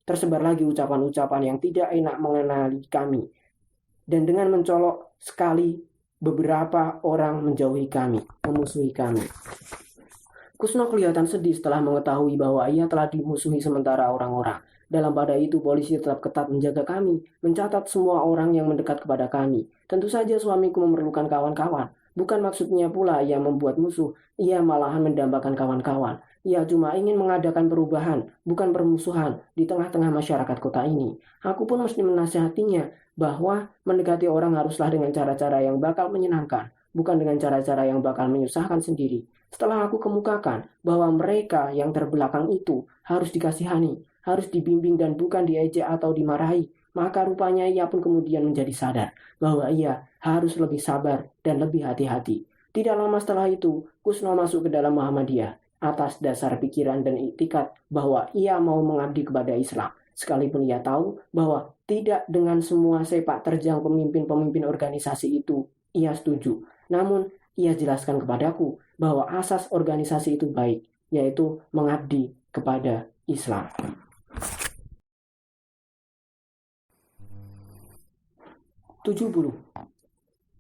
Speaker 1: tersebar lagi ucapan-ucapan yang tidak enak mengenali kami. Dan dengan mencolok sekali, beberapa orang menjauhi kami, memusuhi kami. Kusno kelihatan sedih setelah mengetahui bahwa ia telah dimusuhi sementara orang-orang. Dalam pada itu, polisi tetap ketat menjaga kami, mencatat semua orang yang mendekat kepada kami. Tentu saja suamiku memerlukan kawan-kawan. Bukan maksudnya pula ia membuat musuh, ia malahan mendambakan kawan-kawan. Ia cuma ingin mengadakan perubahan, bukan permusuhan di tengah-tengah masyarakat kota ini. Aku pun mesti menasihatinya bahwa mendekati orang haruslah dengan cara-cara yang bakal menyenangkan, bukan dengan cara-cara yang bakal menyusahkan sendiri. Setelah aku kemukakan bahwa mereka yang terbelakang itu harus dikasihani, harus dibimbing dan bukan diejek atau dimarahi, maka rupanya ia pun kemudian menjadi sadar bahwa ia harus lebih sabar dan lebih hati-hati. Tidak lama setelah itu, Kusno masuk ke dalam Muhammadiyah atas dasar pikiran dan iktikad bahwa ia mau mengabdi kepada Islam. Sekalipun ia tahu bahwa tidak dengan semua sepak terjang pemimpin-pemimpin organisasi itu ia setuju. Namun, ia jelaskan kepadaku bahwa asas organisasi itu baik, yaitu mengabdi kepada Islam. 70.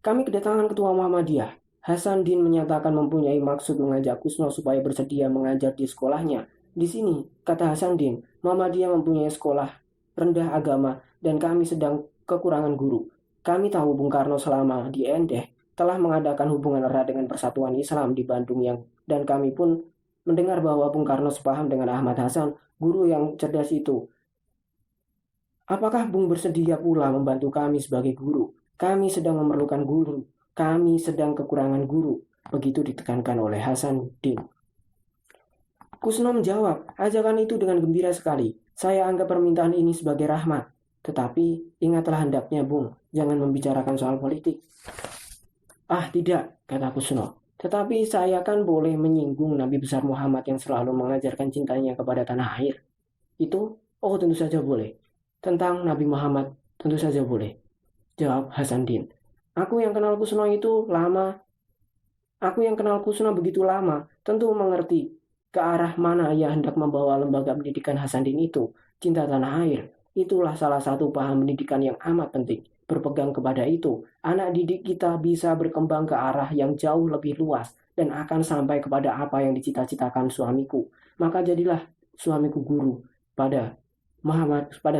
Speaker 1: Kami kedatangan ketua Muhammadiyah. Hasan Din menyatakan mempunyai maksud mengajak Kusno supaya bersedia mengajar di sekolahnya. Di sini, kata Hasan Din, Muhammadiyah mempunyai sekolah rendah agama dan kami sedang kekurangan guru. Kami tahu Bung Karno selama di Endeh telah mengadakan hubungan erat dengan Persatuan Islam di Bandung dan kami pun mendengar bahwa Bung Karno sepaham dengan Ahmad Hasan, guru yang cerdas itu. Apakah Bung bersedia pula membantu kami sebagai guru? Kami sedang memerlukan guru. Kami sedang kekurangan guru. Begitu ditekankan oleh Hasan Din. Kusno menjawab, ajakan itu dengan gembira sekali. Saya anggap permintaan ini sebagai rahmat. Tetapi ingatlah hendaknya Bung, jangan membicarakan soal politik. Ah tidak, kata Kusno. Tetapi saya kan boleh menyinggung Nabi besar Muhammad yang selalu mengajarkan cintanya kepada tanah air. Itu, oh tentu saja boleh. Tentang Nabi Muhammad, tentu saja boleh. Jawab Hasanuddin. Aku yang kenal Kusno itu lama. Aku yang kenal Kusno begitu lama, tentu mengerti ke arah mana ia hendak membawa lembaga pendidikan Hasanuddin itu. Cinta tanah air, itulah salah satu paham pendidikan yang amat penting. Berpegang kepada itu, anak didik kita bisa berkembang ke arah yang jauh lebih luas dan akan sampai kepada apa yang dicita-citakan suamiku. Maka jadilah suamiku guru pada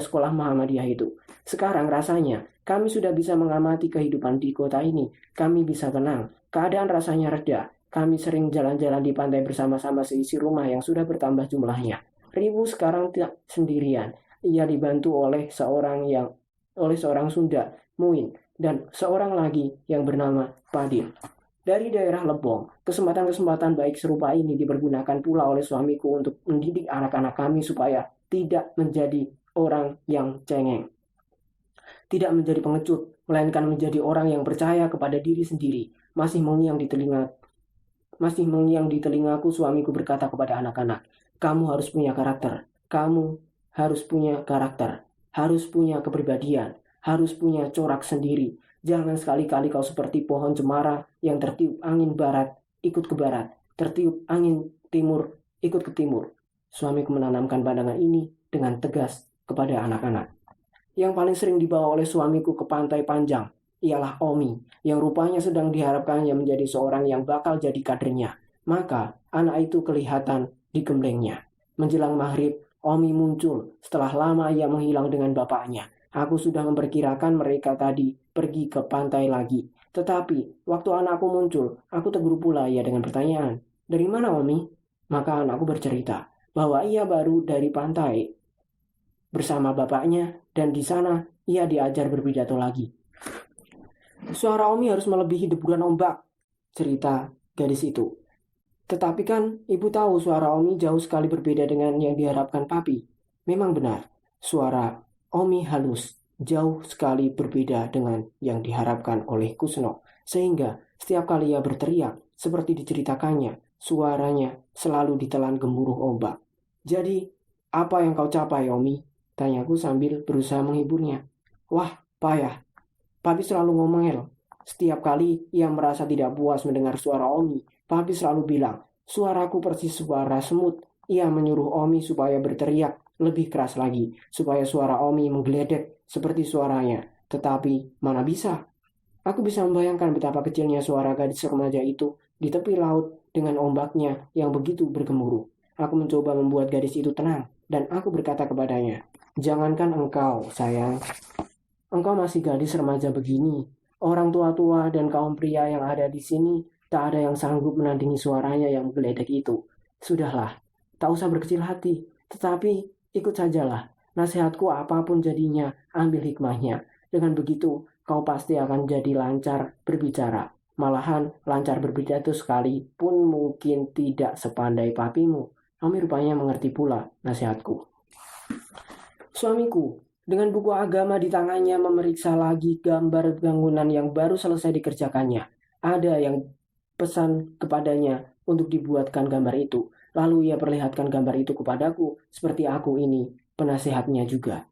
Speaker 1: sekolah Muhammadiyah itu. Sekarang rasanya kami sudah bisa mengamati kehidupan di kota ini. Kami bisa tenang. Keadaan rasanya reda. Kami sering jalan-jalan di pantai bersama-sama seisi rumah yang sudah bertambah jumlahnya. Ribu sekarang tidak sendirian. Ia dibantu oleh seorang Sunda, Muin, dan seorang lagi yang bernama Padin. Dari daerah Lebong, kesempatan-kesempatan baik serupa ini dipergunakan pula oleh suamiku untuk mendidik anak-anak kami supaya tidak menjadi orang yang cengeng, tidak menjadi pengecut, melainkan menjadi orang yang percaya kepada diri sendiri. Masih mengiang di telingaku, suamiku berkata kepada anak-anak, kamu harus punya karakter, kamu harus punya karakter, harus punya kepribadian, harus punya corak sendiri. Jangan sekali-kali kau seperti pohon cemara yang tertiup angin barat, ikut ke barat, tertiup angin timur, ikut ke timur. Suamiku menanamkan pandangan ini dengan tegas kepada anak-anak. Yang paling sering dibawa oleh suamiku ke pantai Panjang ialah Omi, yang rupanya sedang diharapkannya menjadi seorang yang bakal jadi kadernya. Maka anak itu kelihatan digemblengnya. Menjelang maghrib, Omi muncul. Setelah lama ia menghilang dengan bapaknya. Aku sudah memperkirakan mereka tadi pergi ke pantai lagi. Tetapi waktu anakku muncul, aku tegur pula ia dengan pertanyaan, dari mana Omi? Maka anakku bercerita bahwa ia baru dari pantai bersama bapaknya dan di sana ia diajar berpidato lagi. Suara Omi harus melebihi deburan ombak, cerita gadis itu. Tetapi kan ibu tahu suara Omi jauh sekali berbeda dengan yang diharapkan papi. Memang benar, suara Omi halus, jauh sekali berbeda dengan yang diharapkan oleh Kusno. Sehingga setiap kali ia berteriak, seperti diceritakannya, suaranya selalu ditelan gemuruh ombak. Jadi, apa yang kau capai, Omi? Tanyaku sambil berusaha menghiburnya. Wah, payah. Papi selalu ngomel. Setiap kali ia merasa tidak puas mendengar suara Omi, Papi selalu bilang, suaraku persis suara semut. Ia menyuruh Omi supaya berteriak lebih keras lagi, supaya suara Omi menggeledek seperti suaranya. Tetapi mana bisa? Aku bisa membayangkan betapa kecilnya suara gadis remaja itu di tepi laut dengan ombaknya yang begitu bergemuruh. Aku mencoba membuat gadis itu tenang, dan aku berkata kepadanya, jangankan engkau, sayang. Engkau masih gadis remaja begini. Orang tua-tua dan kaum pria yang ada di sini tak ada yang sanggup menandingi suaranya yang menggeledek itu. Sudahlah, tak usah berkecil hati. Tetapi ikut sajalah. Nasihatku apapun jadinya, ambil hikmahnya. Dengan begitu, kau pasti akan jadi lancar berbicara. Malahan lancar berpidato sekali pun mungkin tidak sepandai papimu. Kami rupanya mengerti pula nasihatku. Suamiku dengan buku agama di tangannya memeriksa lagi gambar bangunan yang baru selesai dikerjakannya. Ada yang pesan kepadanya untuk dibuatkan gambar itu. Lalu ia perlihatkan gambar itu kepadaku, seperti aku ini penasihatnya juga.